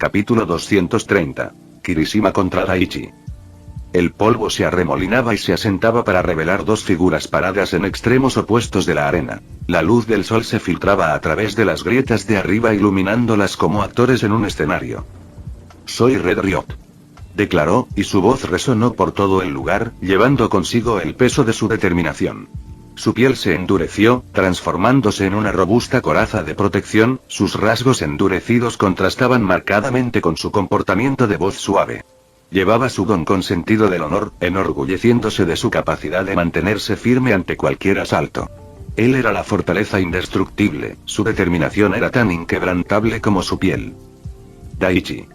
Capítulo 230. Kirishima contra Daichi. El polvo se arremolinaba y se asentaba para revelar dos figuras paradas en extremos opuestos de la arena. La luz del sol se filtraba a través de las grietas de arriba iluminándolas como actores en un escenario. «Soy Red Ryot», declaró, y su voz resonó por todo el lugar, llevando consigo el peso de su determinación. Su piel se endureció, transformándose en una robusta coraza de protección, sus rasgos endurecidos contrastaban marcadamente con su comportamiento de voz suave. Llevaba su don con sentido del honor, enorgulleciéndose de su capacidad de mantenerse firme ante cualquier asalto. Él era la fortaleza indestructible, su determinación era tan inquebrantable como su piel. «Daichi»,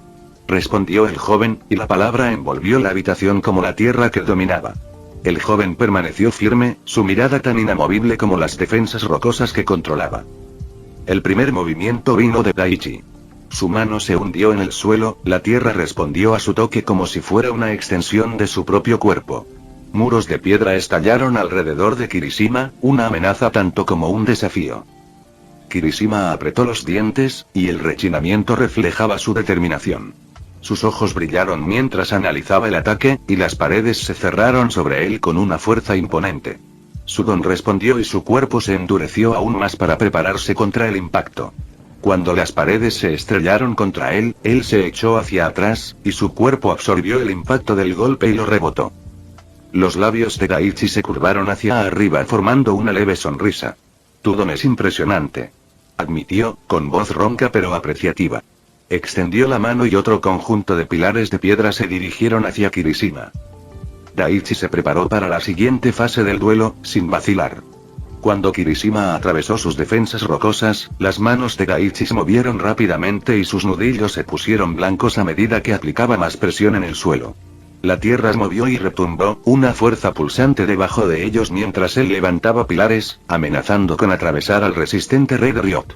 respondió el joven, y la palabra envolvió la habitación como la tierra que dominaba. El joven permaneció firme, su mirada tan inamovible como las defensas rocosas que controlaba. El primer movimiento vino de Daichi. Su mano se hundió en el suelo, la tierra respondió a su toque como si fuera una extensión de su propio cuerpo. Muros de piedra estallaron alrededor de Kirishima, una amenaza tanto como un desafío. Kirishima apretó los dientes, y el rechinamiento reflejaba su determinación. Sus ojos brillaron mientras analizaba el ataque, y las paredes se cerraron sobre él con una fuerza imponente. Su don respondió y su cuerpo se endureció aún más para prepararse contra el impacto. Cuando las paredes se estrellaron contra él, él se echó hacia atrás, y su cuerpo absorbió el impacto del golpe y lo rebotó. Los labios de Daichi se curvaron hacia arriba formando una leve sonrisa. «Tu don es impresionante», admitió, con voz ronca pero apreciativa. Extendió la mano y otro conjunto de pilares de piedra se dirigieron hacia Kirishima. Daichi se preparó para la siguiente fase del duelo, sin vacilar. Cuando Kirishima atravesó sus defensas rocosas, las manos de Daichi se movieron rápidamente y sus nudillos se pusieron blancos a medida que aplicaba más presión en el suelo. La tierra se movió y retumbó, una fuerza pulsante debajo de ellos mientras él levantaba pilares, amenazando con atravesar al resistente Red Ryot.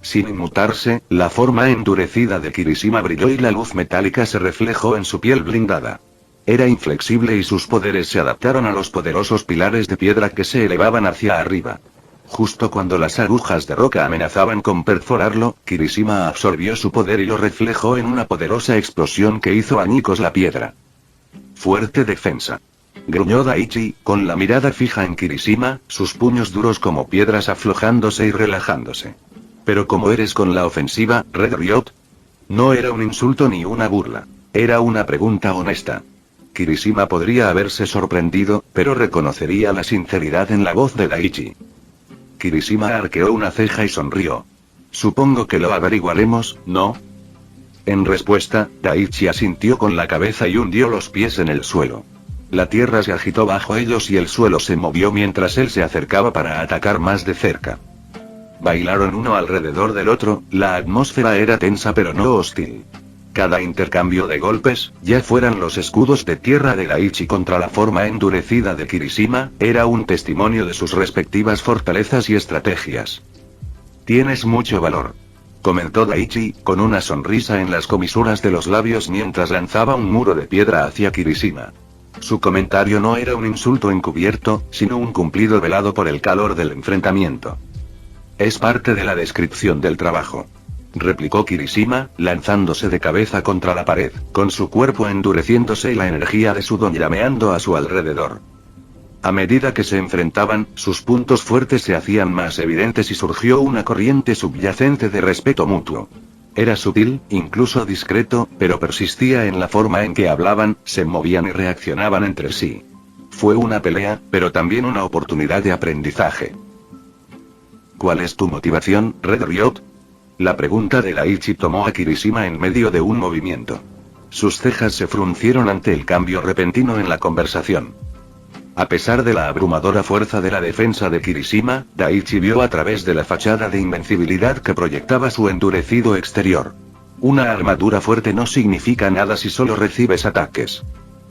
Sin inmutarse, la forma endurecida de Kirishima brilló y la luz metálica se reflejó en su piel blindada. Era inflexible y sus poderes se adaptaron a los poderosos pilares de piedra que se elevaban hacia arriba. Justo cuando las agujas de roca amenazaban con perforarlo, Kirishima absorbió su poder y lo reflejó en una poderosa explosión que hizo añicos la piedra. «Fuerte defensa», gruñó Daichi, con la mirada fija en Kirishima, sus puños duros como piedras aflojándose y relajándose. «Pero ¿cómo eres con la ofensiva, Red Ryot?» No era un insulto ni una burla. Era una pregunta honesta. Kirishima podría haberse sorprendido, pero reconocería la sinceridad en la voz de Daichi. Kirishima arqueó una ceja y sonrió. «Supongo que lo averiguaremos, ¿no?» En respuesta, Daichi asintió con la cabeza y hundió los pies en el suelo. La tierra se agitó bajo ellos y el suelo se movió mientras él se acercaba para atacar más de cerca. Bailaron uno alrededor del otro, la atmósfera era tensa pero no hostil. Cada intercambio de golpes, ya fueran los escudos de tierra de Daichi contra la forma endurecida de Kirishima, era un testimonio de sus respectivas fortalezas y estrategias. «Tienes mucho valor», comentó Daichi, con una sonrisa en las comisuras de los labios mientras lanzaba un muro de piedra hacia Kirishima. Su comentario no era un insulto encubierto, sino un cumplido velado por el calor del enfrentamiento. «Es parte de la descripción del trabajo», replicó Kirishima, lanzándose de cabeza contra la pared, con su cuerpo endureciéndose y la energía de su don llameando a su alrededor. A medida que se enfrentaban, sus puntos fuertes se hacían más evidentes y surgió una corriente subyacente de respeto mutuo. Era sutil, incluso discreto, pero persistía en la forma en que hablaban, se movían y reaccionaban entre sí. Fue una pelea, pero también una oportunidad de aprendizaje. «¿Cuál es tu motivación, Red Ryot?» La pregunta de Daichi tomó a Kirishima en medio de un movimiento. Sus cejas se fruncieron ante el cambio repentino en la conversación. A pesar de la abrumadora fuerza de la defensa de Kirishima, Daichi vio a través de la fachada de invencibilidad que proyectaba su endurecido exterior. «Una armadura fuerte no significa nada si solo recibes ataques»,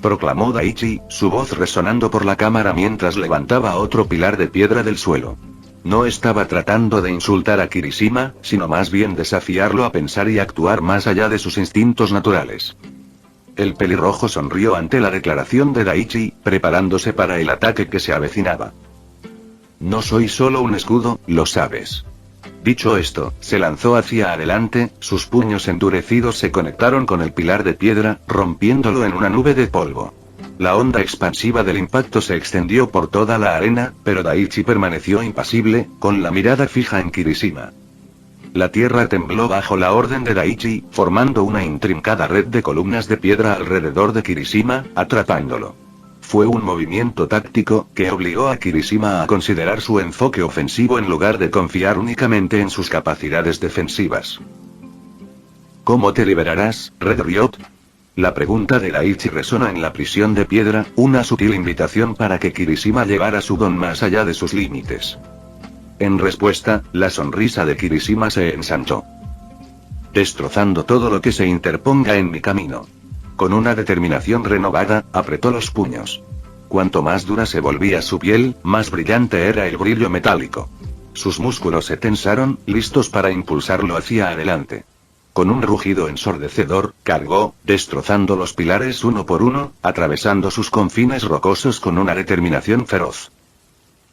proclamó Daichi, su voz resonando por la cámara mientras levantaba otro pilar de piedra del suelo. No estaba tratando de insultar a Kirishima, sino más bien desafiarlo a pensar y actuar más allá de sus instintos naturales. El pelirrojo sonrió ante la declaración de Daichi, preparándose para el ataque que se avecinaba. «No soy solo un escudo, lo sabes. Dicho esto, se lanzó hacia adelante, sus puños endurecidos se conectaron con el pilar de piedra, rompiéndolo en una nube de polvo. La onda expansiva del impacto se extendió por toda la arena, pero Daichi permaneció impasible, con la mirada fija en Kirishima. La tierra tembló bajo la orden de Daichi, formando una intrincada red de columnas de piedra alrededor de Kirishima, atrapándolo. Fue un movimiento táctico, que obligó a Kirishima a considerar su enfoque ofensivo en lugar de confiar únicamente en sus capacidades defensivas. ¿Cómo te liberarás, Red Ryot? La pregunta de Daichi resonó en la prisión de piedra, una sutil invitación para que Kirishima llevara su don más allá de sus límites. En respuesta, la sonrisa de Kirishima se ensanchó. Destrozando todo lo que se interponga en mi camino. Con una determinación renovada, apretó los puños. Cuanto más dura se volvía su piel, más brillante era el brillo metálico. Sus músculos se tensaron, listos para impulsarlo hacia adelante. Con un rugido ensordecedor, cargó, destrozando los pilares uno por uno, atravesando sus confines rocosos con una determinación feroz.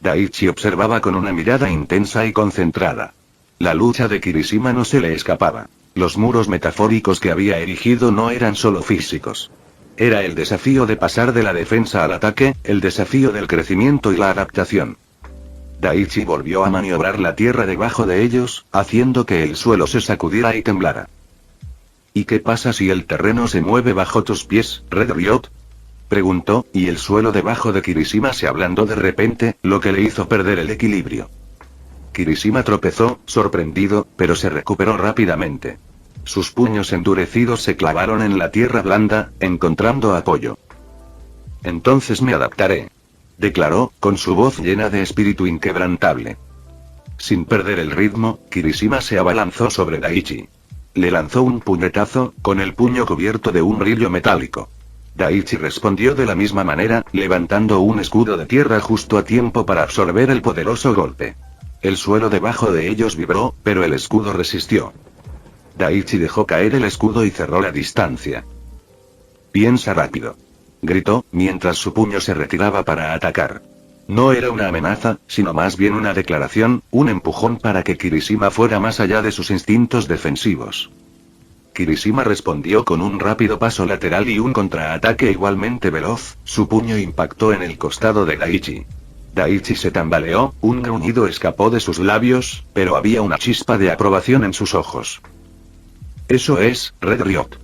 Daichi observaba con una mirada intensa y concentrada. La lucha de Kirishima no se le escapaba. Los muros metafóricos que había erigido no eran solo físicos. Era el desafío de pasar de la defensa al ataque, el desafío del crecimiento y la adaptación. Daichi volvió a maniobrar la tierra debajo de ellos, haciendo que el suelo se sacudiera y temblara. ¿Y qué pasa si el terreno se mueve bajo tus pies, Red Ryot? Preguntó, y el suelo debajo de Kirishima se ablandó de repente, lo que le hizo perder el equilibrio. Kirishima tropezó, sorprendido, pero se recuperó rápidamente. Sus puños endurecidos se clavaron en la tierra blanda, encontrando apoyo. Entonces me adaptaré, declaró, con su voz llena de espíritu inquebrantable. Sin perder el ritmo, Kirishima se abalanzó sobre Daichi. Le lanzó un puñetazo, con el puño cubierto de un brillo metálico. Daichi respondió de la misma manera, levantando un escudo de tierra justo a tiempo para absorber el poderoso golpe. El suelo debajo de ellos vibró, pero el escudo resistió. Daichi dejó caer el escudo y cerró la distancia. «Piensa rápido», gritó, mientras su puño se retiraba para atacar. No era una amenaza, sino más bien una declaración, un empujón para que Kirishima fuera más allá de sus instintos defensivos. Kirishima respondió con un rápido paso lateral y un contraataque igualmente veloz, su puño impactó en el costado de Daichi. Daichi se tambaleó, un gruñido escapó de sus labios, pero había una chispa de aprobación en sus ojos. «Eso es, Red Ryot».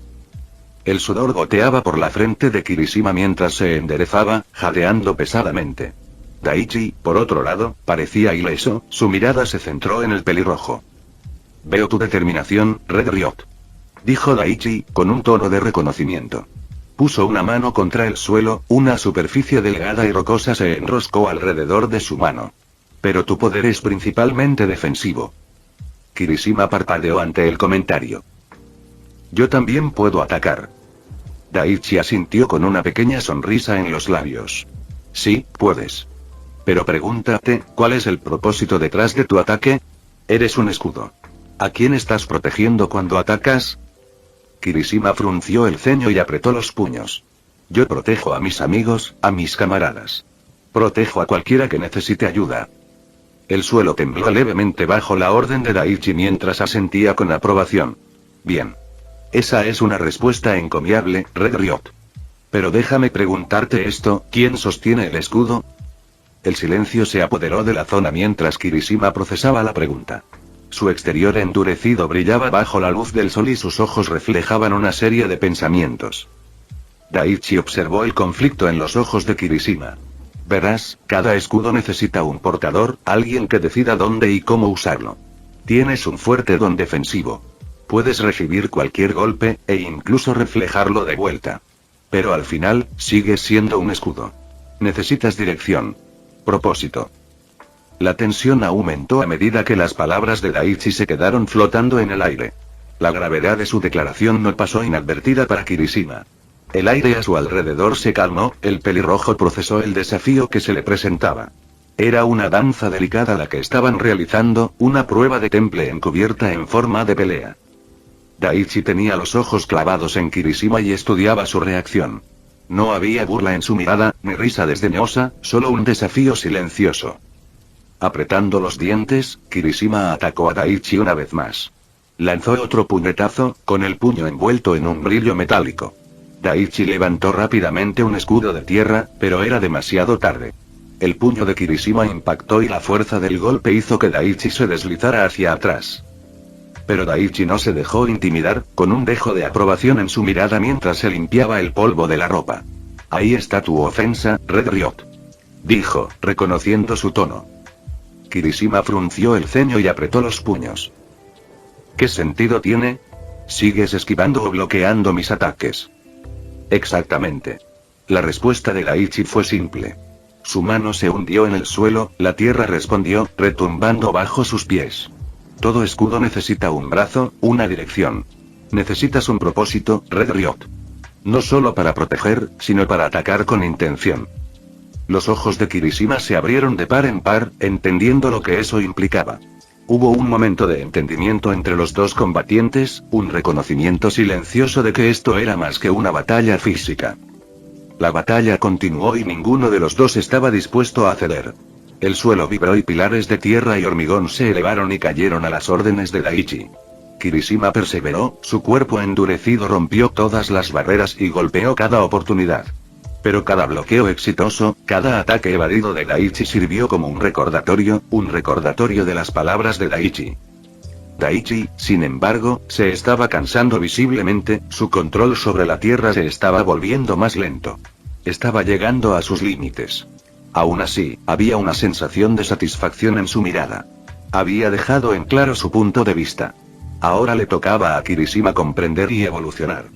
El sudor goteaba por la frente de Kirishima mientras se enderezaba, jadeando pesadamente. Daichi, por otro lado, parecía ileso, su mirada se centró en el pelirrojo. «Veo tu determinación, Red Ryot», dijo Daichi, con un tono de reconocimiento. Puso una mano contra el suelo, una superficie delgada y rocosa se enroscó alrededor de su mano. «Pero tu poder es principalmente defensivo». Kirishima parpadeó ante el comentario. «Yo también puedo atacar». Daichi asintió con una pequeña sonrisa en los labios. «Sí, puedes. Pero pregúntate, ¿cuál es el propósito detrás de tu ataque? Eres un escudo. ¿A quién estás protegiendo cuando atacas?» Kirishima frunció el ceño y apretó los puños. «Yo protejo a mis amigos, a mis camaradas. Protejo a cualquiera que necesite ayuda». El suelo tembló levemente bajo la orden de Daichi mientras asentía con aprobación. «Bien. Esa es una respuesta encomiable, Red Ryot. Pero déjame preguntarte esto, ¿quién sostiene el escudo?» El silencio se apoderó de la zona mientras Kirishima procesaba la pregunta. Su exterior endurecido brillaba bajo la luz del sol y sus ojos reflejaban una serie de pensamientos. Daichi observó el conflicto en los ojos de Kirishima. «Verás, cada escudo necesita un portador, alguien que decida dónde y cómo usarlo. Tienes un fuerte don defensivo. Puedes recibir cualquier golpe, e incluso reflejarlo de vuelta. Pero al final, sigues siendo un escudo. Necesitas dirección. Propósito». La tensión aumentó a medida que las palabras de Daichi se quedaron flotando en el aire. La gravedad de su declaración no pasó inadvertida para Kirishima. El aire a su alrededor se calmó, el pelirrojo procesó el desafío que se le presentaba. Era una danza delicada la que estaban realizando, una prueba de temple encubierta en forma de pelea. Daichi tenía los ojos clavados en Kirishima y estudiaba su reacción. No había burla en su mirada, ni risa desdeñosa, solo un desafío silencioso. Apretando los dientes, Kirishima atacó a Daichi una vez más. Lanzó otro puñetazo, con el puño envuelto en un brillo metálico. Daichi levantó rápidamente un escudo de tierra, pero era demasiado tarde. El puño de Kirishima impactó y la fuerza del golpe hizo que Daichi se deslizara hacia atrás. Pero Daichi no se dejó intimidar, con un dejo de aprobación en su mirada mientras se limpiaba el polvo de la ropa. Ahí está tu ofensa, Red Riot. Dijo, reconociendo su tono. Kirishima frunció el ceño y apretó los puños. ¿Qué sentido tiene? ¿Sigues esquivando o bloqueando mis ataques? Exactamente. La respuesta de Daichi fue simple. Su mano se hundió en el suelo, la tierra respondió, retumbando bajo sus pies. Todo escudo necesita un brazo, una dirección. Necesitas un propósito, Red Riot. No solo para proteger, sino para atacar con intención. Los ojos de Kirishima se abrieron de par en par, entendiendo lo que eso implicaba. Hubo un momento de entendimiento entre los dos combatientes, un reconocimiento silencioso de que esto era más que una batalla física. La batalla continuó y ninguno de los dos estaba dispuesto a ceder. El suelo vibró y pilares de tierra y hormigón se elevaron y cayeron a las órdenes de Daichi. Kirishima perseveró, su cuerpo endurecido rompió todas las barreras y golpeó cada oportunidad. Pero cada bloqueo exitoso, cada ataque evadido de Daichi sirvió como un recordatorio de las palabras de Daichi. Daichi, sin embargo, se estaba cansando visiblemente, su control sobre la tierra se estaba volviendo más lento. Estaba llegando a sus límites. Aún así, había una sensación de satisfacción en su mirada. Había dejado en claro su punto de vista. Ahora le tocaba a Kirishima comprender y evolucionar.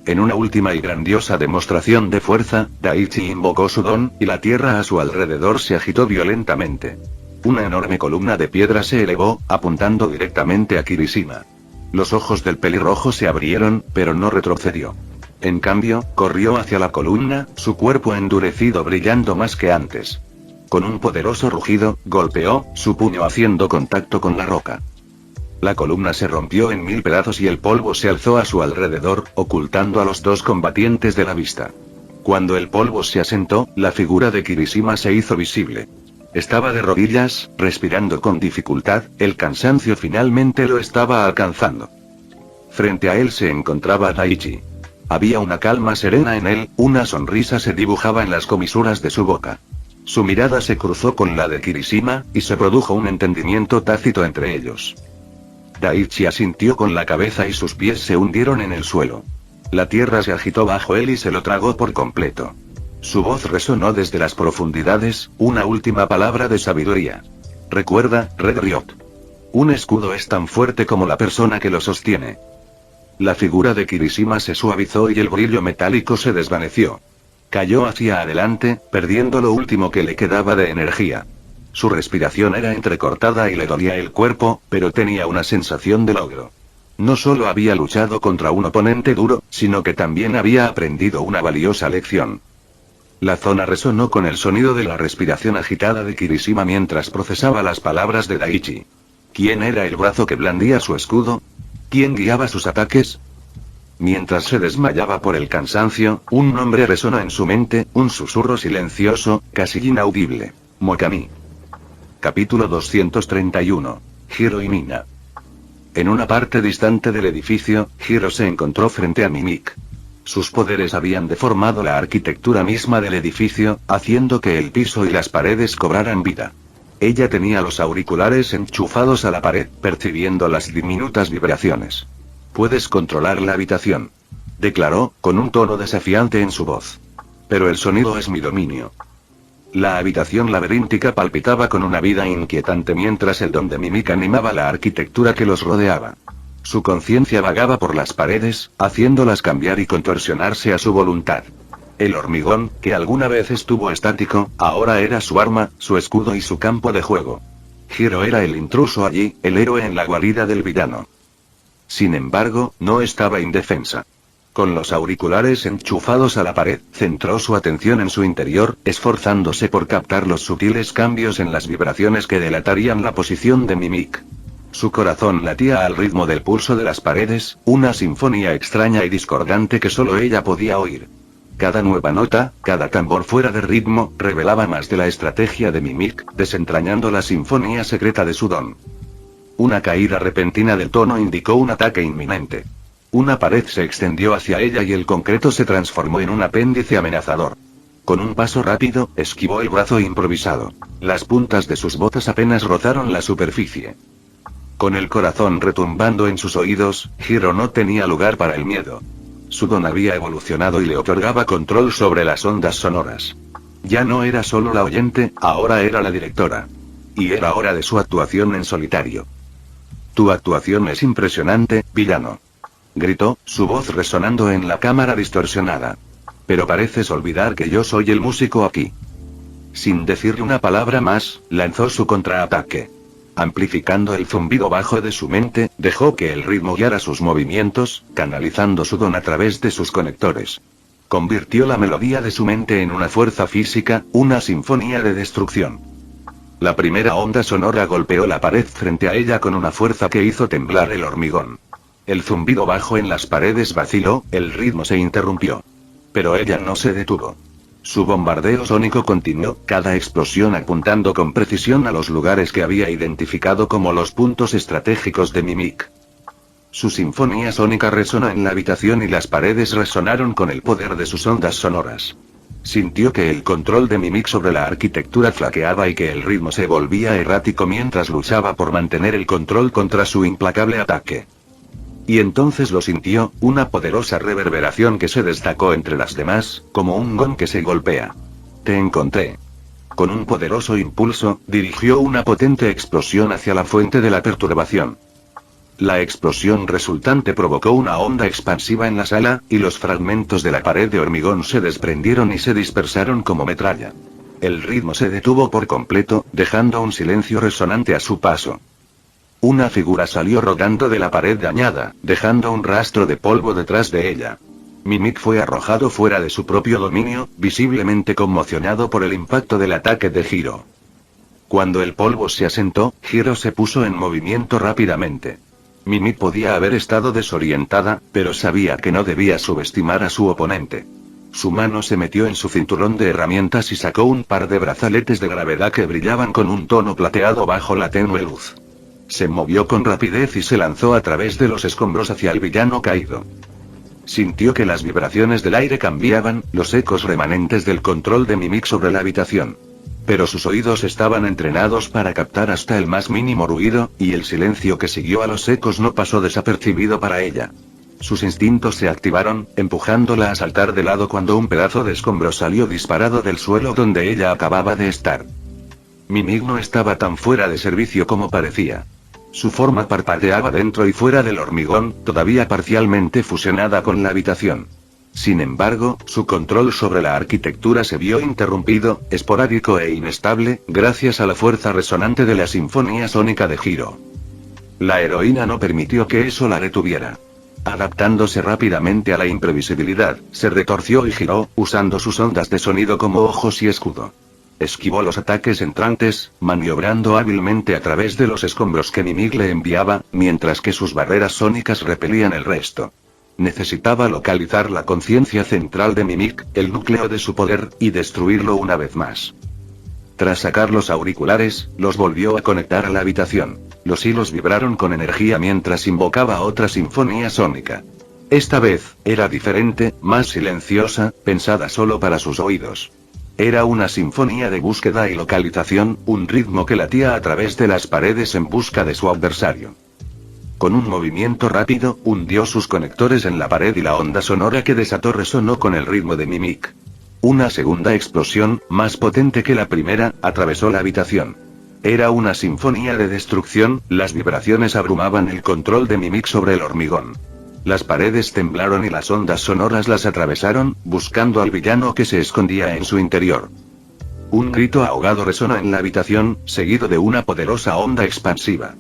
En una última y grandiosa demostración de fuerza, Daichi invocó su don, y la tierra a su alrededor se agitó violentamente. Una enorme columna de piedra se elevó, apuntando directamente a Kirishima. Los ojos del pelirrojo se abrieron, pero no retrocedió. En cambio, corrió hacia la columna, su cuerpo endurecido brillando más que antes. Con un poderoso rugido, golpeó su puño haciendo contacto con la roca. La columna se rompió en 1000 pedazos y el polvo se alzó a su alrededor, ocultando a los dos combatientes de la vista. Cuando el polvo se asentó, la figura de Kirishima se hizo visible. Estaba de rodillas, respirando con dificultad, el cansancio finalmente lo estaba alcanzando. Frente a él se encontraba Daichi. Había una calma serena en él, una sonrisa se dibujaba en las comisuras de su boca. Su mirada se cruzó con la de Kirishima, y se produjo un entendimiento tácito entre ellos. Daichi asintió con la cabeza y sus pies se hundieron en el suelo. La tierra se agitó bajo él y se lo tragó por completo. Su voz resonó desde las profundidades, una última palabra de sabiduría. Recuerda, Red Riot. Un escudo es tan fuerte como la persona que lo sostiene. La figura de Kirishima se suavizó y el brillo metálico se desvaneció. Cayó hacia adelante, perdiendo lo último que le quedaba de energía. Su respiración era entrecortada y le dolía el cuerpo, pero tenía una sensación de logro. No solo había luchado contra un oponente duro, sino que también había aprendido una valiosa lección. La zona resonó con el sonido de la respiración agitada de Kirishima mientras procesaba las palabras de Daichi. ¿Quién era el brazo que blandía su escudo? ¿Quién guiaba sus ataques? Mientras se desmayaba por el cansancio, un nombre resonó en su mente, un susurro silencioso, casi inaudible. Mokami. Capítulo 231. Hiro y Mina. En una parte distante del edificio, Hiro se encontró frente a Mimik. Sus poderes habían deformado la arquitectura misma del edificio, haciendo que el piso y las paredes cobraran vida. Ella tenía los auriculares enchufados a la pared, percibiendo las diminutas vibraciones. «Puedes controlar la habitación», declaró, con un tono desafiante en su voz. «Pero el sonido es mi dominio». La habitación laberíntica palpitaba con una vida inquietante mientras el don de Mimik animaba la arquitectura que los rodeaba. Su conciencia vagaba por las paredes, haciéndolas cambiar y contorsionarse a su voluntad. El hormigón, que alguna vez estuvo estático, ahora era su arma, su escudo y su campo de juego. Hiro era el intruso allí, el héroe en la guarida del villano. Sin embargo, no estaba indefensa. Con los auriculares enchufados a la pared, centró su atención en su interior, esforzándose por captar los sutiles cambios en las vibraciones que delatarían la posición de Mimik. Su corazón latía al ritmo del pulso de las paredes, una sinfonía extraña y discordante que solo ella podía oír. Cada nueva nota, cada tambor fuera de ritmo, revelaba más de la estrategia de Mimic, desentrañando la sinfonía secreta de su don. Una caída repentina del tono indicó un ataque inminente. Una pared se extendió hacia ella y el concreto se transformó en un apéndice amenazador. Con un paso rápido, esquivó el brazo improvisado. Las puntas de sus botas apenas rozaron la superficie. Con el corazón retumbando en sus oídos, Hiro no tenía lugar para el miedo. Su don había evolucionado y le otorgaba control sobre las ondas sonoras. Ya no era solo la oyente, ahora era la directora. Y era hora de su actuación en solitario. «Tu actuación es impresionante, villano», gritó, su voz resonando en la cámara distorsionada. «Pero pareces olvidar que yo soy el músico aquí». Sin decirle una palabra más, lanzó su contraataque. Amplificando el zumbido bajo de su mente, dejó que el ritmo guiara sus movimientos, canalizando su don a través de sus conectores. Convirtió la melodía de su mente en una fuerza física, una sinfonía de destrucción. La primera onda sonora golpeó la pared frente a ella con una fuerza que hizo temblar el hormigón. El zumbido bajo en las paredes vaciló, el ritmo se interrumpió. Pero ella no se detuvo. Su bombardeo sónico continuó, cada explosión apuntando con precisión a los lugares que había identificado como los puntos estratégicos de Mimic. Su sinfonía sónica resonó en la habitación y las paredes resonaron con el poder de sus ondas sonoras. Sintió que el control de Mimic sobre la arquitectura flaqueaba y que el ritmo se volvía errático mientras luchaba por mantener el control contra su implacable ataque. Y entonces lo sintió, una poderosa reverberación que se destacó entre las demás, como un gong que se golpea. «Te encontré». Con un poderoso impulso, dirigió una potente explosión hacia la fuente de la perturbación. La explosión resultante provocó una onda expansiva en la sala, y los fragmentos de la pared de hormigón se desprendieron y se dispersaron como metralla. El ritmo se detuvo por completo, dejando un silencio resonante a su paso. Una figura salió rodando de la pared dañada, dejando un rastro de polvo detrás de ella. Mimic fue arrojado fuera de su propio dominio, visiblemente conmocionado por el impacto del ataque de Hiro. Cuando el polvo se asentó, Hiro se puso en movimiento rápidamente. Mimic podía haber estado desorientada, pero sabía que no debía subestimar a su oponente. Su mano se metió en su cinturón de herramientas y sacó un par de brazaletes de gravedad que brillaban con un tono plateado bajo la tenue luz. Se movió con rapidez y se lanzó a través de los escombros hacia el villano caído. Sintió que las vibraciones del aire cambiaban, los ecos remanentes del control de Mimic sobre la habitación. Pero sus oídos estaban entrenados para captar hasta el más mínimo ruido, y el silencio que siguió a los ecos no pasó desapercibido para ella. Sus instintos se activaron, empujándola a saltar de lado cuando un pedazo de escombro salió disparado del suelo donde ella acababa de estar. Mimic no estaba tan fuera de servicio como parecía. Su forma parpadeaba dentro y fuera del hormigón, todavía parcialmente fusionada con la habitación. Sin embargo, su control sobre la arquitectura se vio interrumpido, esporádico e inestable, gracias a la fuerza resonante de la sinfonía sónica de Hiro. La heroína no permitió que eso la detuviera. Adaptándose rápidamente a la imprevisibilidad, se retorció y giró, usando sus ondas de sonido como ojos y escudo. Esquivó los ataques entrantes, maniobrando hábilmente a través de los escombros que Mimic le enviaba, mientras que sus barreras sónicas repelían el resto. Necesitaba localizar la conciencia central de Mimic, el núcleo de su poder, y destruirlo una vez más. Tras sacar los auriculares, los volvió a conectar a la habitación. Los hilos vibraron con energía mientras invocaba otra sinfonía sónica. Esta vez, era diferente, más silenciosa, pensada solo para sus oídos. Era una sinfonía de búsqueda y localización, un ritmo que latía a través de las paredes en busca de su adversario. Con un movimiento rápido, hundió sus conectores en la pared y la onda sonora que desató resonó con el ritmo de Mimic. Una segunda explosión, más potente que la primera, atravesó la habitación. Era una sinfonía de destrucción, las vibraciones abrumaban el control de Mimic sobre el hormigón. Las paredes temblaron y las ondas sonoras las atravesaron, buscando al villano que se escondía en su interior. Un grito ahogado resonó en la habitación, seguido de una poderosa onda expansiva.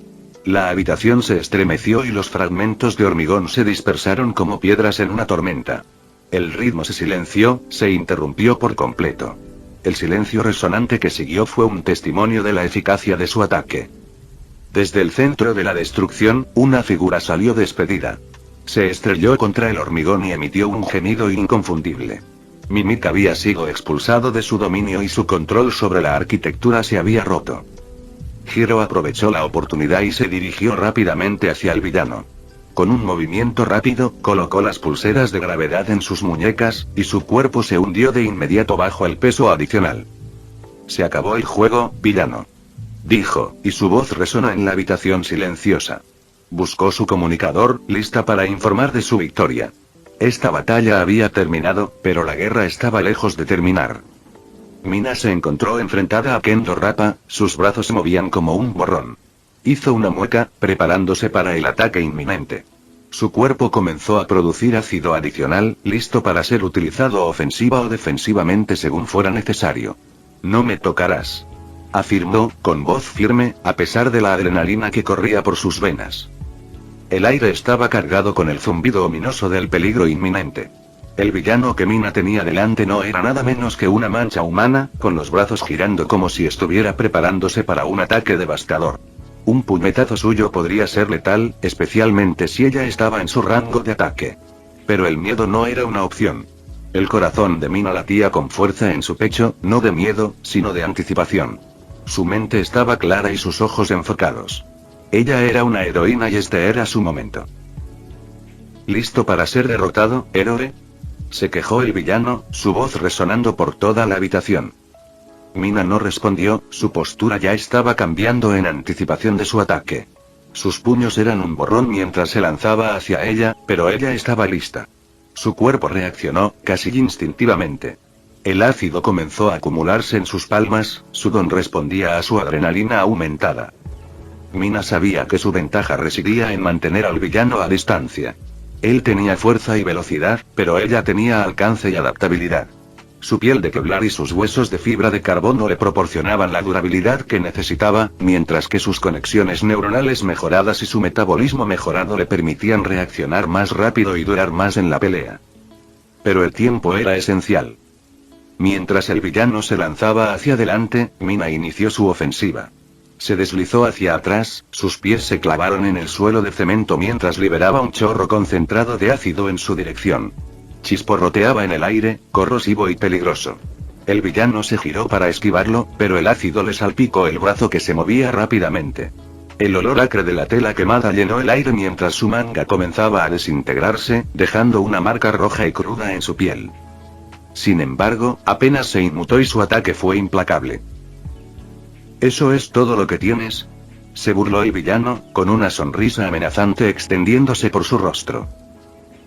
La habitación se estremeció y los fragmentos de hormigón se dispersaron como piedras en una tormenta. El ritmo se silenció, se interrumpió por completo. El silencio resonante que siguió fue un testimonio de la eficacia de su ataque. Desde el centro de la destrucción, una figura salió despedida. Se estrelló contra el hormigón y emitió un gemido inconfundible. Mimik había sido expulsado de su dominio y su control sobre la arquitectura se había roto. Hiro aprovechó la oportunidad y se dirigió rápidamente hacia el villano. Con un movimiento rápido, colocó las pulseras de gravedad en sus muñecas, y su cuerpo se hundió de inmediato bajo el peso adicional. Se acabó el juego, villano. Dijo, y su voz resonó en la habitación silenciosa. Buscó su comunicador, lista para informar de su victoria. Esta batalla había terminado, pero la guerra estaba lejos de terminar. Mina se encontró enfrentada a Kendo Rappa, sus brazos se movían como un borrón. Hizo una mueca, preparándose para el ataque inminente. Su cuerpo comenzó a producir ácido adicional, listo para ser utilizado ofensiva o defensivamente según fuera necesario. No me tocarás, afirmó, con voz firme, a pesar de la adrenalina que corría por sus venas. El aire estaba cargado con el zumbido ominoso del peligro inminente. El villano que Mina tenía delante no era nada menos que una mancha humana, con los brazos girando como si estuviera preparándose para un ataque devastador. Un puñetazo suyo podría ser letal, especialmente si ella estaba en su rango de ataque. Pero el miedo no era una opción. El corazón de Mina latía con fuerza en su pecho, no de miedo, sino de anticipación. Su mente estaba clara y sus ojos enfocados. Ella era una heroína y este era su momento. ¿Listo para ser derrotado, héroe?, se quejó el villano, su voz resonando por toda la habitación. Mina no respondió, su postura ya estaba cambiando en anticipación de su ataque. Sus puños eran un borrón mientras se lanzaba hacia ella, pero ella estaba lista. Su cuerpo reaccionó, casi instintivamente. El ácido comenzó a acumularse en sus palmas, su don respondía a su adrenalina aumentada. Mina sabía que su ventaja residía en mantener al villano a distancia. Él tenía fuerza y velocidad, pero ella tenía alcance y adaptabilidad. Su piel de Kevlar y sus huesos de fibra de carbono le proporcionaban la durabilidad que necesitaba, mientras que sus conexiones neuronales mejoradas y su metabolismo mejorado le permitían reaccionar más rápido y durar más en la pelea. Pero el tiempo era esencial. Mientras el villano se lanzaba hacia adelante, Mina inició su ofensiva. Se deslizó hacia atrás, sus pies se clavaron en el suelo de cemento mientras liberaba un chorro concentrado de ácido en su dirección. Chisporroteaba en el aire, corrosivo y peligroso. El villano se giró para esquivarlo, pero el ácido le salpicó el brazo que se movía rápidamente. El olor acre de la tela quemada llenó el aire mientras su manga comenzaba a desintegrarse, dejando una marca roja y cruda en su piel. Sin embargo, apenas se inmutó y su ataque fue implacable. ¿Eso es todo lo que tienes?, se burló el villano, con una sonrisa amenazante extendiéndose por su rostro.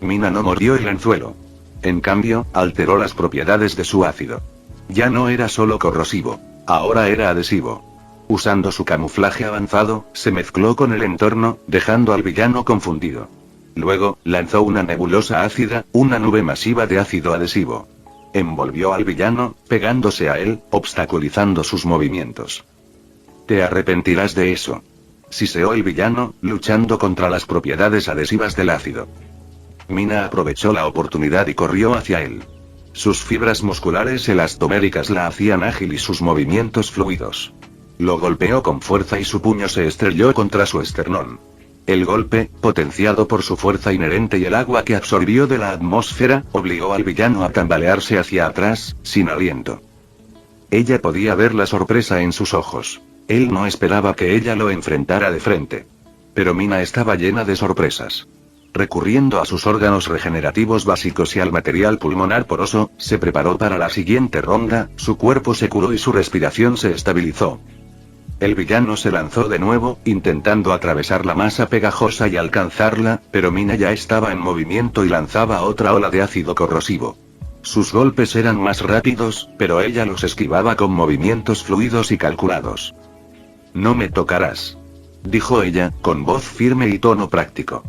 Mina no mordió el anzuelo. En cambio, alteró las propiedades de su ácido. Ya no era solo corrosivo, ahora era adhesivo. Usando su camuflaje avanzado, se mezcló con el entorno, dejando al villano confundido. Luego, lanzó una nebulosa ácida, una nube masiva de ácido adhesivo. Envolvió al villano, pegándose a él, obstaculizando sus movimientos. Te arrepentirás de eso, siseó el villano, luchando contra las propiedades adhesivas del ácido. Mina aprovechó la oportunidad y corrió hacia él. Sus fibras musculares elastoméricas la hacían ágil y sus movimientos fluidos. Lo golpeó con fuerza y su puño se estrelló contra su esternón. El golpe, potenciado por su fuerza inherente y el agua que absorbió de la atmósfera, obligó al villano a tambalearse hacia atrás, sin aliento. Ella podía ver la sorpresa en sus ojos. Él no esperaba que ella lo enfrentara de frente. Pero Mina estaba llena de sorpresas. Recurriendo a sus órganos regenerativos básicos y al material pulmonar poroso, se preparó para la siguiente ronda, su cuerpo se curó y su respiración se estabilizó. El villano se lanzó de nuevo, intentando atravesar la masa pegajosa y alcanzarla, pero Mina ya estaba en movimiento y lanzaba otra ola de ácido corrosivo. Sus golpes eran más rápidos, pero ella los esquivaba con movimientos fluidos y calculados. No me tocarás, dijo ella, con voz firme y tono práctico.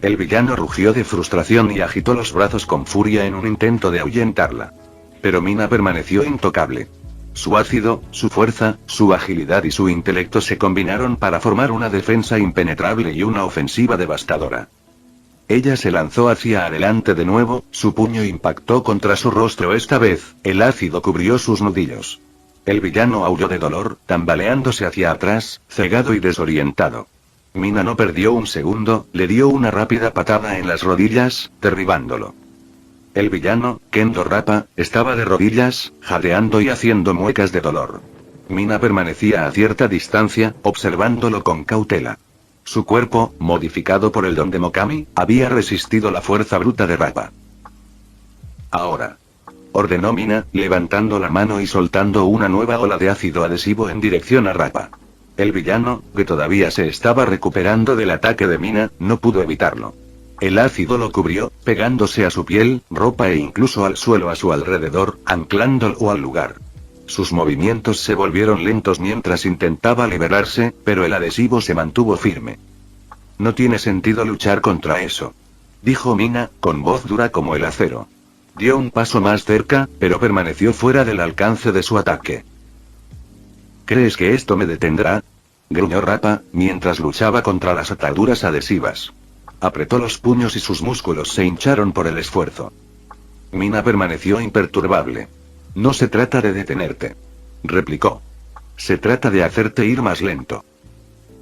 El villano rugió de frustración y agitó los brazos con furia en un intento de ahuyentarla. Pero Mina permaneció intocable. Su ácido, su fuerza, su agilidad y su intelecto se combinaron para formar una defensa impenetrable y una ofensiva devastadora. Ella se lanzó hacia adelante de nuevo, su puño impactó contra su rostro esta vez, el ácido cubrió sus nudillos. El villano aulló de dolor, tambaleándose hacia atrás, cegado y desorientado. Mina no perdió un segundo, le dio una rápida patada en las rodillas, derribándolo. El villano, Kendo Rappa, estaba de rodillas, jadeando y haciendo muecas de dolor. Mina permanecía a cierta distancia, observándolo con cautela. Su cuerpo, modificado por el don de Mokami, había resistido la fuerza bruta de Rappa. Ahora, ordenó Mina, levantando la mano y soltando una nueva ola de ácido adhesivo en dirección a Rappa. El villano, que todavía se estaba recuperando del ataque de Mina, no pudo evitarlo. El ácido lo cubrió, pegándose a su piel, ropa e incluso al suelo a su alrededor, anclándolo al lugar. Sus movimientos se volvieron lentos mientras intentaba liberarse, pero el adhesivo se mantuvo firme. No tiene sentido luchar contra eso, dijo Mina, con voz dura como el acero. Dio un paso más cerca, pero permaneció fuera del alcance de su ataque. ¿Crees que esto me detendrá?, gruñó Rappa, mientras luchaba contra las ataduras adhesivas. Apretó los puños y sus músculos se hincharon por el esfuerzo. Mina permaneció imperturbable. No se trata de detenerte, replicó. Se trata de hacerte ir más lento.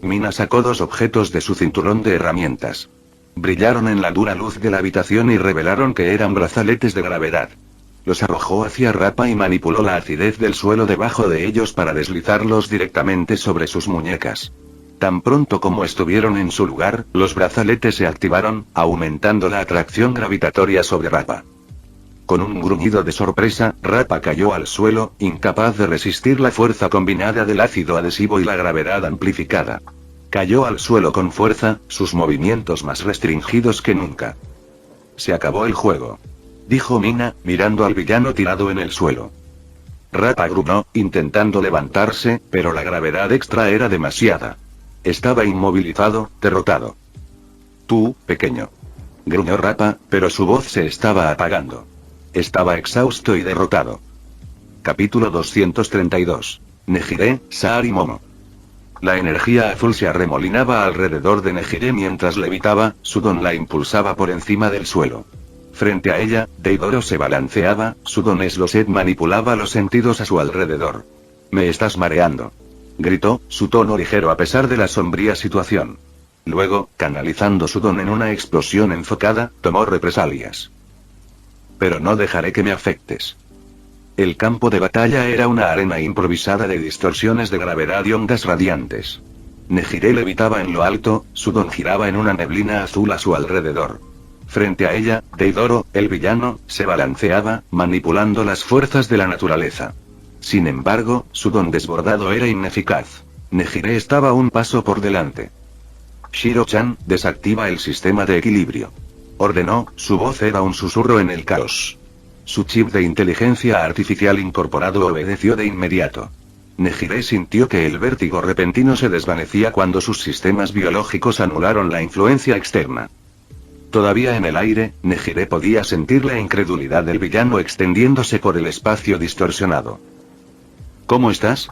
Mina sacó 2 objetos de su cinturón de herramientas. Brillaron en la dura luz de la habitación y revelaron que eran brazaletes de gravedad. Los arrojó hacia Rappa y manipuló la acidez del suelo debajo de ellos para deslizarlos directamente sobre sus muñecas. Tan pronto como estuvieron en su lugar, los brazaletes se activaron, aumentando la atracción gravitatoria sobre Rappa. Con un gruñido de sorpresa, Rappa cayó al suelo, incapaz de resistir la fuerza combinada del ácido adhesivo y la gravedad amplificada. Cayó al suelo con fuerza, sus movimientos más restringidos que nunca. Se acabó el juego, dijo Mina, mirando al villano tirado en el suelo. Rappa gruñó, intentando levantarse, pero la gravedad extra era demasiada. Estaba inmovilizado, derrotado. Tú, pequeño, gruñó Rappa, pero su voz se estaba apagando. Estaba exhausto y derrotado. Capítulo 232. Nejire, Saar y Momo. La energía azul se arremolinaba alrededor de Nejire mientras levitaba, su don la impulsaba por encima del suelo. Frente a ella, Deidoro se balanceaba, su don Esloset manipulaba los sentidos a su alrededor. Me estás mareando, gritó, su tono ligero a pesar de la sombría situación. Luego, canalizando su don en una explosión enfocada, tomó represalias. Pero no dejaré que me afectes. El campo de batalla era una arena improvisada de distorsiones de gravedad y ondas radiantes. Nejire levitaba en lo alto, su don giraba en una neblina azul a su alrededor. Frente a ella, Deidoro, el villano, se balanceaba, manipulando las fuerzas de la naturaleza. Sin embargo, su don desbordado era ineficaz. Nejire estaba un paso por delante. Shiro-chan, desactiva el sistema de equilibrio, ordenó, su voz era un susurro en el caos. Su chip de inteligencia artificial incorporado obedeció de inmediato. Nejire sintió que el vértigo repentino se desvanecía cuando sus sistemas biológicos anularon la influencia externa. Todavía en el aire, Nejire podía sentir la incredulidad del villano extendiéndose por el espacio distorsionado. ¿Cómo estás?,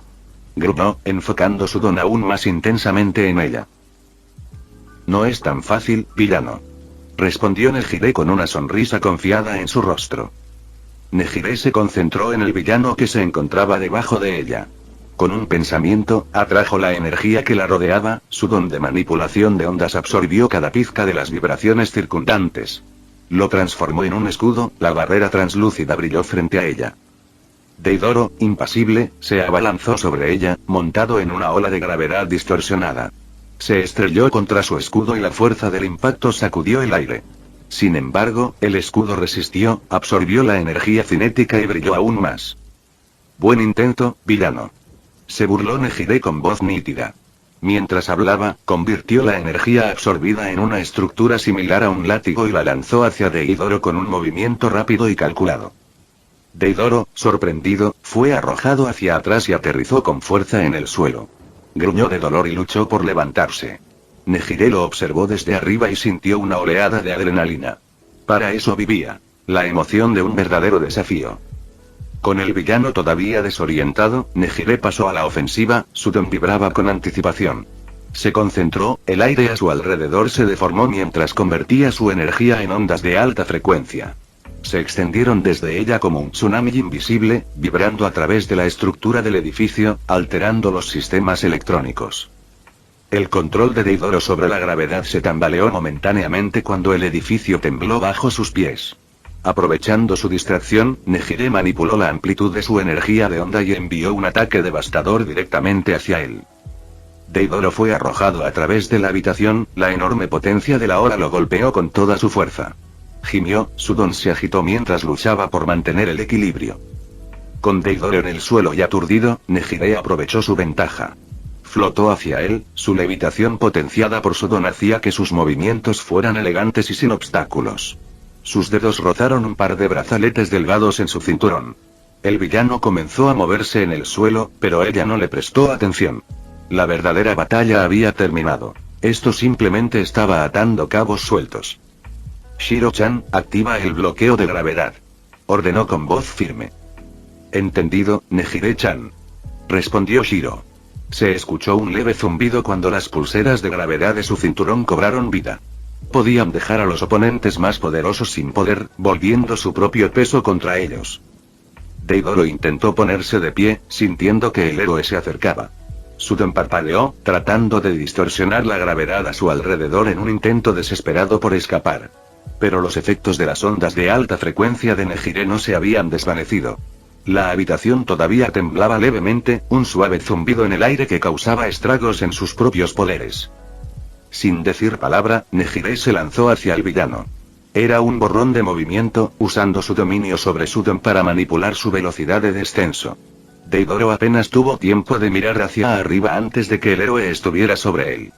gruñó, enfocando su don aún más intensamente en ella. No es tan fácil, villano, respondió Nejire con una sonrisa confiada en su rostro. Nejire se concentró en el villano que se encontraba debajo de ella. Con un pensamiento, atrajo la energía que la rodeaba, su don de manipulación de ondas absorbió cada pizca de las vibraciones circundantes. Lo transformó en un escudo, la barrera translúcida brilló frente a ella. Deidoro, impasible, se abalanzó sobre ella, montado en una ola de gravedad distorsionada. Se estrelló contra su escudo y la fuerza del impacto sacudió el aire. Sin embargo, el escudo resistió, absorbió la energía cinética y brilló aún más. Buen intento, villano, se burló Nejire con voz nítida. Mientras hablaba, convirtió la energía absorbida en una estructura similar a un látigo y la lanzó hacia Deidoro con un movimiento rápido y calculado. Deidoro, sorprendido, fue arrojado hacia atrás y aterrizó con fuerza en el suelo. Gruñó de dolor y luchó por levantarse. Nejire lo observó desde arriba y sintió una oleada de adrenalina. Para eso vivía. La emoción de un verdadero desafío. Con el villano todavía desorientado, Nejire pasó a la ofensiva, su don vibraba con anticipación. Se concentró, el aire a su alrededor se deformó mientras convertía su energía en ondas de alta frecuencia. Se extendieron desde ella como un tsunami invisible, vibrando a través de la estructura del edificio, alterando los sistemas electrónicos. El control de Deidoro sobre la gravedad se tambaleó momentáneamente cuando el edificio tembló bajo sus pies. Aprovechando su distracción, Nejire manipuló la amplitud de su energía de onda y envió un ataque devastador directamente hacia él. Deidoro fue arrojado a través de la habitación, la enorme potencia de la ola lo golpeó con toda su fuerza. Gimió, su don se agitó mientras luchaba por mantener el equilibrio. Con Deidoro en el suelo y aturdido, Nejire aprovechó su ventaja. Flotó hacia él, su levitación potenciada por su don hacía que sus movimientos fueran elegantes y sin obstáculos. Sus dedos rozaron un par de brazaletes delgados en su cinturón. El villano comenzó a moverse en el suelo, pero ella no le prestó atención. La verdadera batalla había terminado. Esto simplemente estaba atando cabos sueltos. Shiro-chan, activa el bloqueo de gravedad. Ordenó con voz firme. Entendido, Nejire-chan. Respondió Shiro. Se escuchó un leve zumbido cuando las pulseras de gravedad de su cinturón cobraron vida. Podían dejar a los oponentes más poderosos sin poder, volviendo su propio peso contra ellos. Deidoro intentó ponerse de pie, sintiendo que el héroe se acercaba. Sudon parpadeó, tratando de distorsionar la gravedad a su alrededor en un intento desesperado por escapar. Pero los efectos de las ondas de alta frecuencia de Nejire no se habían desvanecido. La habitación todavía temblaba levemente, un suave zumbido en el aire que causaba estragos en sus propios poderes. Sin decir palabra, Nejire se lanzó hacia el villano. Era un borrón de movimiento, usando su dominio sobre Sudon para manipular su velocidad de descenso. Deidoro apenas tuvo tiempo de mirar hacia arriba antes de que el héroe estuviera sobre él.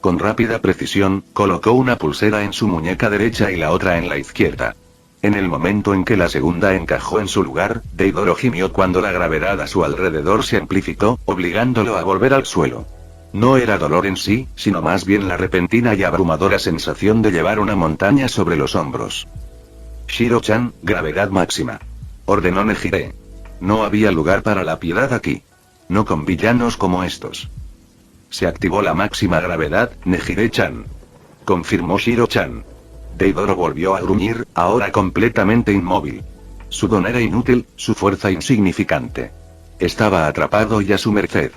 Con rápida precisión, colocó una pulsera en su muñeca derecha y la otra en la izquierda. En el momento en que la segunda encajó en su lugar, Deidoro gimió cuando la gravedad a su alrededor se amplificó, obligándolo a volver al suelo. No era dolor en sí, sino más bien la repentina y abrumadora sensación de llevar una montaña sobre los hombros. Shiro-chan, gravedad máxima. Ordenó Nejire. No había lugar para la piedad aquí. No con villanos como estos. Se activó la máxima gravedad, Nejire-chan. Confirmó Shiro-chan. Deidoro volvió a gruñir, ahora completamente inmóvil. Su don era inútil, su fuerza insignificante. Estaba atrapado y a su merced.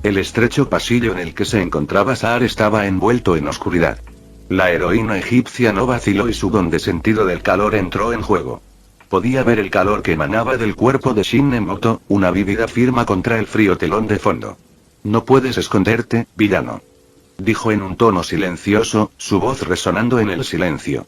El estrecho pasillo en el que se encontraba Saar estaba envuelto en oscuridad. La heroína egipcia no vaciló y su don de sentido del calor entró en juego. Podía ver el calor que emanaba del cuerpo de Shin Nemoto, una vívida firma contra el frío telón de fondo. No puedes esconderte, villano. Dijo en un tono silencioso, su voz resonando en el silencio.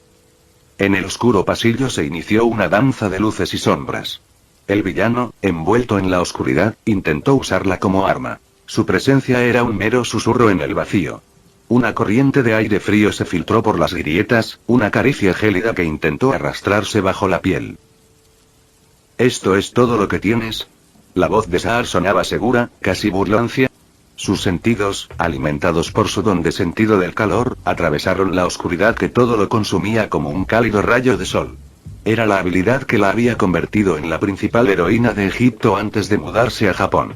En el oscuro pasillo se inició una danza de luces y sombras. El villano, envuelto en la oscuridad, intentó usarla como arma. Su presencia era un mero susurro en el vacío. Una corriente de aire frío se filtró por las grietas, una caricia gélida que intentó arrastrarse bajo la piel. ¿Esto es todo lo que tienes? La voz de Saar sonaba segura, casi burlancia. Sus sentidos, alimentados por su don de sentido del calor, atravesaron la oscuridad que todo lo consumía como un cálido rayo de sol. Era la habilidad que la había convertido en la principal heroína de Egipto antes de mudarse a Japón.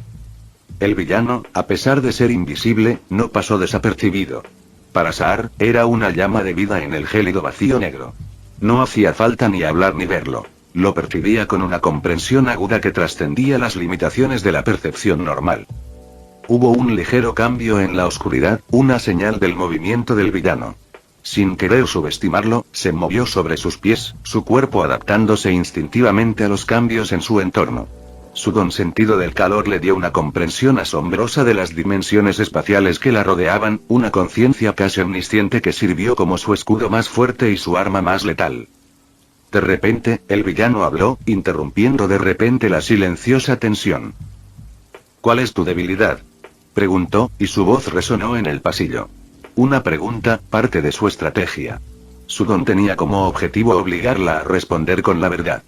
El villano, a pesar de ser invisible, no pasó desapercibido. Para Saar, era una llama de vida en el gélido vacío negro. No hacía falta ni hablar ni verlo. Lo percibía con una comprensión aguda que trascendía las limitaciones de la percepción normal. Hubo un ligero cambio en la oscuridad, una señal del movimiento del villano. Sin querer subestimarlo, se movió sobre sus pies, su cuerpo adaptándose instintivamente a los cambios en su entorno. Su don sentido del calor le dio una comprensión asombrosa de las dimensiones espaciales que la rodeaban, una conciencia casi omnisciente que sirvió como su escudo más fuerte y su arma más letal. De repente, el villano habló, interrumpiendo de repente la silenciosa tensión. ¿Cuál es tu debilidad?, preguntó, y su voz resonó en el pasillo. Una pregunta, parte de su estrategia. Su don tenía como objetivo obligarla a responder con la verdad.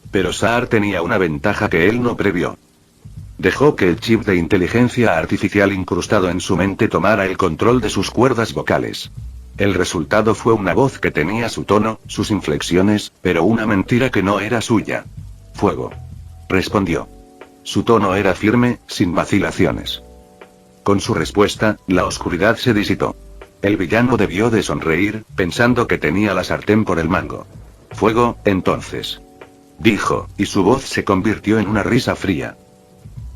Pero Saar tenía una ventaja que él no previó. Dejó que el chip de inteligencia artificial incrustado en su mente tomara el control de sus cuerdas vocales. El resultado fue una voz que tenía su tono, sus inflexiones, pero una mentira que no era suya. Fuego. Respondió. Su tono era firme, sin vacilaciones. Con su respuesta, la oscuridad se disipó. El villano debió de sonreír, pensando que tenía la sartén por el mango. Fuego, entonces. Dijo, y su voz se convirtió en una risa fría.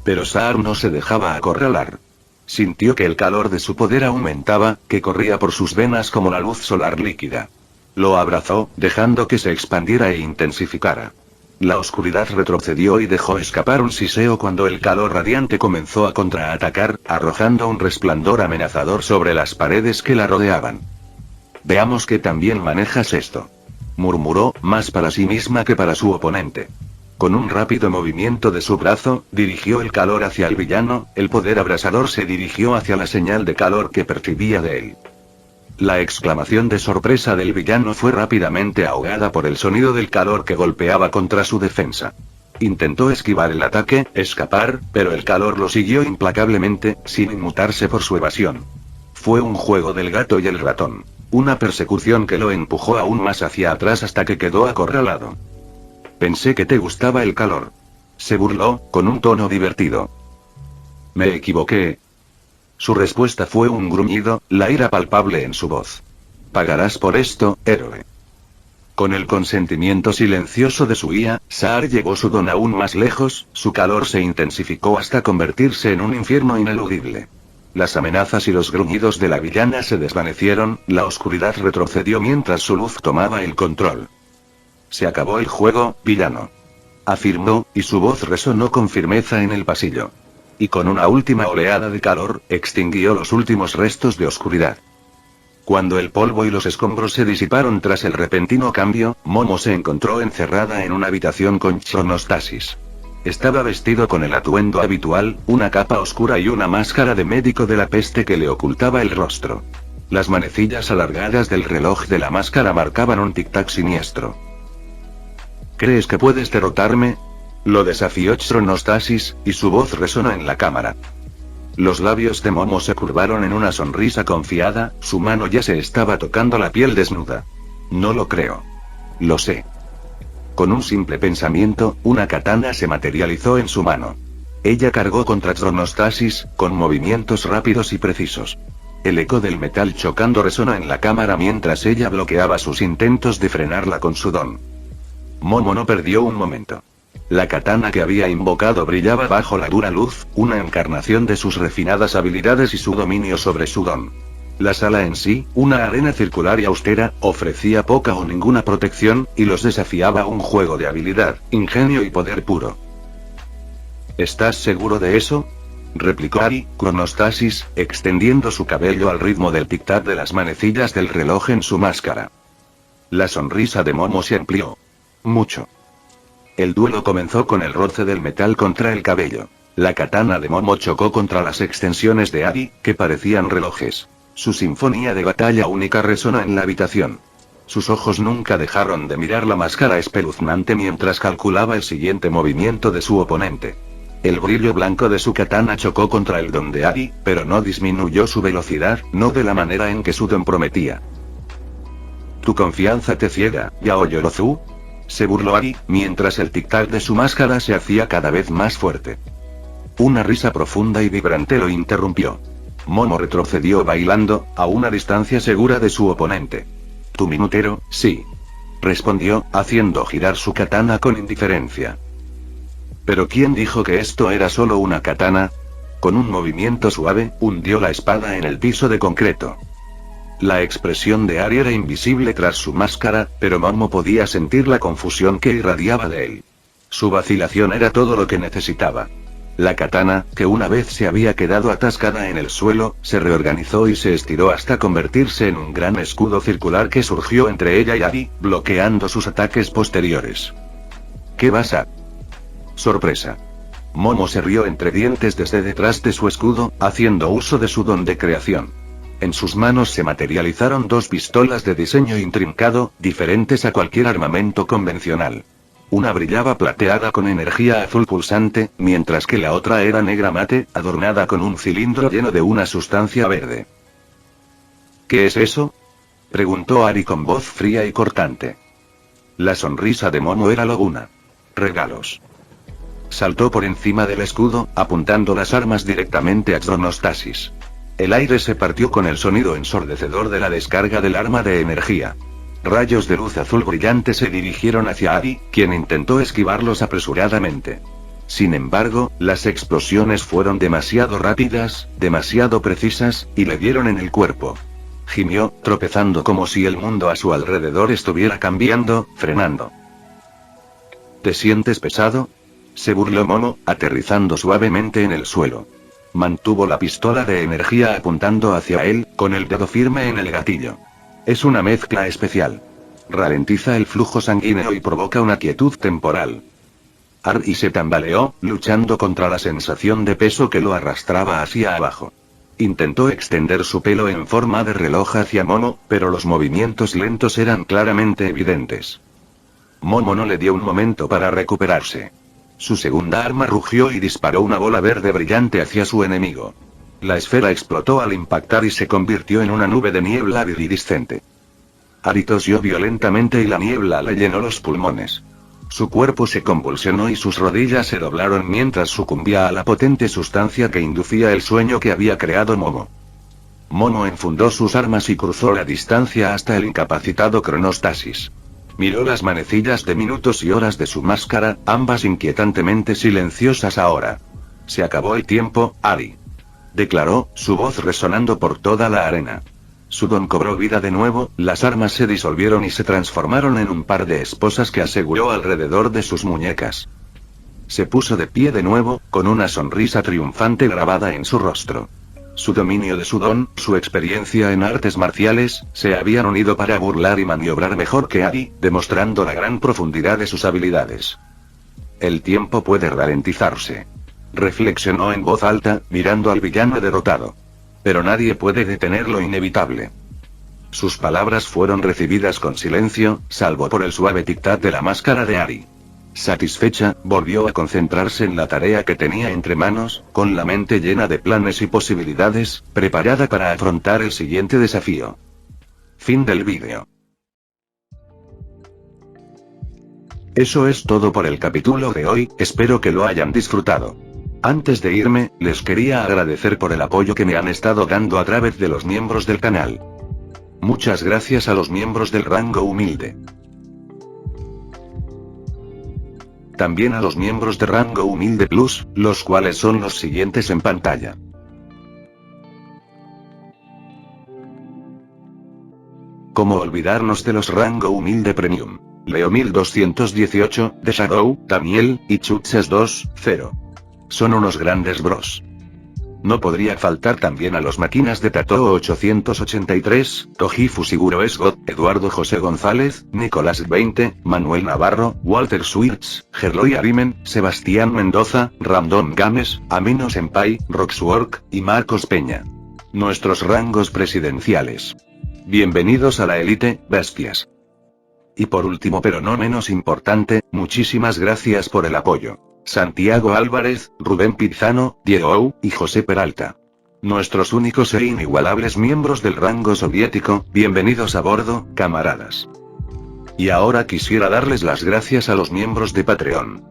Pero Saar no se dejaba acorralar. Sintió que el calor de su poder aumentaba, que corría por sus venas como la luz solar líquida. Lo abrazó, dejando que se expandiera e intensificara. La oscuridad retrocedió y dejó escapar un siseo cuando el calor radiante comenzó a contraatacar, arrojando un resplandor amenazador sobre las paredes que la rodeaban. Veamos que también manejas esto. Murmuró, más para sí misma que para su oponente. Con un rápido movimiento de su brazo, dirigió el calor hacia el villano, el poder abrasador se dirigió hacia la señal de calor que percibía de él. La exclamación de sorpresa del villano fue rápidamente ahogada por el sonido del calor que golpeaba contra su defensa. Intentó esquivar el ataque, escapar, pero el calor lo siguió implacablemente, sin inmutarse por su evasión. Fue un juego del gato y el ratón. Una persecución que lo empujó aún más hacia atrás hasta que quedó acorralado. Pensé que te gustaba el calor. Se burló, con un tono divertido. Me equivoqué. Su respuesta fue un gruñido, la ira palpable en su voz. Pagarás por esto, héroe. Con el consentimiento silencioso de su guía, Saar llevó su don aún más lejos, su calor se intensificó hasta convertirse en un infierno ineludible. Las amenazas y los gruñidos de la villana se desvanecieron, la oscuridad retrocedió mientras su luz tomaba el control. Se acabó el juego, villano. Afirmó, y su voz resonó con firmeza en el pasillo. Y con una última oleada de calor, extinguió los últimos restos de oscuridad. Cuando el polvo y los escombros se disiparon tras el repentino cambio, Momo se encontró encerrada en una habitación con chronostasis. Estaba vestido con el atuendo habitual, una capa oscura y una máscara de médico de la peste que le ocultaba el rostro. Las manecillas alargadas del reloj de la máscara marcaban un tic-tac siniestro. ¿Crees que puedes derrotarme? Lo desafió Chronostasis, y su voz resonó en la cámara. Los labios de Momo se curvaron en una sonrisa confiada, su mano ya se estaba tocando la piel desnuda. No lo creo. Lo sé. Con un simple pensamiento, una katana se materializó en su mano. Ella cargó contra Chronostasis, con movimientos rápidos y precisos. El eco del metal chocando resonó en la cámara mientras ella bloqueaba sus intentos de frenarla con su don. Momo no perdió un momento. La katana que había invocado brillaba bajo la dura luz, una encarnación de sus refinadas habilidades y su dominio sobre su don. La sala en sí, una arena circular y austera, ofrecía poca o ninguna protección, y los desafiaba a un juego de habilidad, ingenio y poder puro. ¿Estás seguro de eso? Replicó Ari, Chronostasis, extendiendo su cabello al ritmo del tic-tac de las manecillas del reloj en su máscara. La sonrisa de Momo se amplió. Mucho. El duelo comenzó con el roce del metal contra el cabello. La katana de Momo chocó contra las extensiones de Ari, que parecían relojes. Su sinfonía de batalla única resonó en la habitación. Sus ojos nunca dejaron de mirar la máscara espeluznante mientras calculaba el siguiente movimiento de su oponente. El brillo blanco de su katana chocó contra el don de Ari, pero no disminuyó su velocidad, no de la manera en que su don prometía. ¿Tu confianza te ciega, Yao Yorozu? Se burló Ari, mientras el tic-tac de su máscara se hacía cada vez más fuerte. Una risa profunda y vibrante lo interrumpió. Momo retrocedió bailando, a una distancia segura de su oponente. ¿Tu minutero? Sí. Respondió, haciendo girar su katana con indiferencia. ¿Pero quién dijo que esto era solo una katana? Con un movimiento suave, hundió la espada en el piso de concreto. La expresión de Ari era invisible tras su máscara, pero Momo podía sentir la confusión que irradiaba de él. Su vacilación era todo lo que necesitaba. La katana, que una vez se había quedado atascada en el suelo, se reorganizó y se estiró hasta convertirse en un gran escudo circular que surgió entre ella y Ari, bloqueando sus ataques posteriores. ¿Qué vas a...? Sorpresa. Momo se rió entre dientes desde detrás de su escudo, haciendo uso de su don de creación. En sus manos se materializaron dos pistolas de diseño intrincado, diferentes a cualquier armamento convencional. Una brillaba plateada con energía azul pulsante, mientras que la otra era negra mate, adornada con un cilindro lleno de una sustancia verde. ¿Qué es eso?, preguntó Ari con voz fría y cortante. La sonrisa de Momo era lobuna. Regalos. Saltó por encima del escudo, apuntando las armas directamente a Chronostasis. El aire se partió con el sonido ensordecedor de la descarga del arma de energía. Rayos de luz azul brillante se dirigieron hacia Ari, quien intentó esquivarlos apresuradamente. Sin embargo, las explosiones fueron demasiado rápidas, demasiado precisas, y le dieron en el cuerpo. gimió, tropezando como si el mundo a su alrededor estuviera cambiando, frenando. ¿Te sientes pesado?, se burló Momo, aterrizando suavemente en el suelo. Mantuvo la pistola de energía apuntando hacia él, con el dedo firme en el gatillo. Es una mezcla especial. Ralentiza el flujo sanguíneo y provoca una quietud temporal. Ari se tambaleó, luchando contra la sensación de peso que lo arrastraba hacia abajo. Intentó extender su pelo en forma de reloj hacia Momo, pero los movimientos lentos eran claramente evidentes. Momo no le dio un momento para recuperarse. Su segunda arma rugió y disparó una bola verde brillante hacia su enemigo. La esfera explotó al impactar y se convirtió en una nube de niebla iridiscente. Ari tosió violentamente y la niebla le llenó los pulmones. Su cuerpo se convulsionó y sus rodillas se doblaron mientras sucumbía a la potente sustancia que inducía el sueño que había creado Momo. Momo enfundó sus armas y cruzó la distancia hasta el incapacitado Cronostasis. Miró las manecillas de minutos y horas de su máscara, ambas inquietantemente silenciosas ahora. Se acabó el tiempo, Ari, declaró, su voz resonando por toda la arena. Su don cobró vida de nuevo, las armas se disolvieron y se transformaron en un par de esposas que aseguró alrededor de sus muñecas. Se puso de pie de nuevo, con una sonrisa triunfante grabada en su rostro. Su dominio de su don, su experiencia en artes marciales, se habían unido para burlar y maniobrar mejor que Ari, demostrando la gran profundidad de sus habilidades. El tiempo puede ralentizarse. Reflexionó en voz alta, mirando al villano derrotado. Pero nadie puede detener lo inevitable. Sus palabras fueron recibidas con silencio, salvo por el suave tic-tac de la máscara de Ari. Satisfecha, volvió a concentrarse en la tarea que tenía entre manos, con la mente llena de planes y posibilidades, preparada para afrontar el siguiente desafío. Fin del vídeo. Eso es todo por el capítulo de hoy, espero que lo hayan disfrutado. Antes de irme, les quería agradecer por el apoyo que me han estado dando a través de los miembros del canal. Muchas gracias a los miembros del rango humilde. También a los miembros de rango humilde plus, los cuales son los siguientes en pantalla. ¿Cómo olvidarnos de los rango humilde premium? Leo 1218, The Shadow, Daniel, y Chuches 2.0. Son unos grandes bros. No podría faltar también a los máquinas de Tato 883, Tojifu Siguro Esgot, Eduardo José González, Nicolás 20, Manuel Navarro, Walter Swirtz, Gerloy Arimen, Sebastián Mendoza, Random Games, Amino Senpai, Roxwork, y Marcos Peña. Nuestros rangos presidenciales. Bienvenidos a la élite, bestias. Y por último pero no menos importante, muchísimas gracias por el apoyo. Santiago Álvarez, Rubén Pizano, Diego Ou, y José Peralta. Nuestros únicos e inigualables miembros del rango soviético, bienvenidos a bordo, camaradas. Y ahora quisiera darles las gracias a los miembros de Patreon.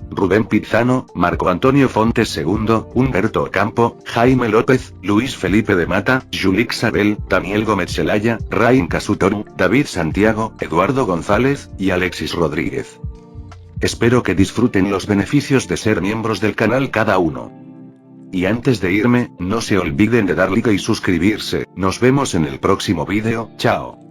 Rubén Pizano, Marco Antonio Fontes II, Humberto Ocampo, Jaime López, Luis Felipe de Mata, Julix Abel, Daniel Gómez Celaya, Rain Casutoru, David Santiago, Eduardo González, y Alexis Rodríguez. Espero que disfruten los beneficios de ser miembros del canal cada uno. Y antes de irme, no se olviden de dar like y suscribirse, nos vemos en el próximo vídeo, chao.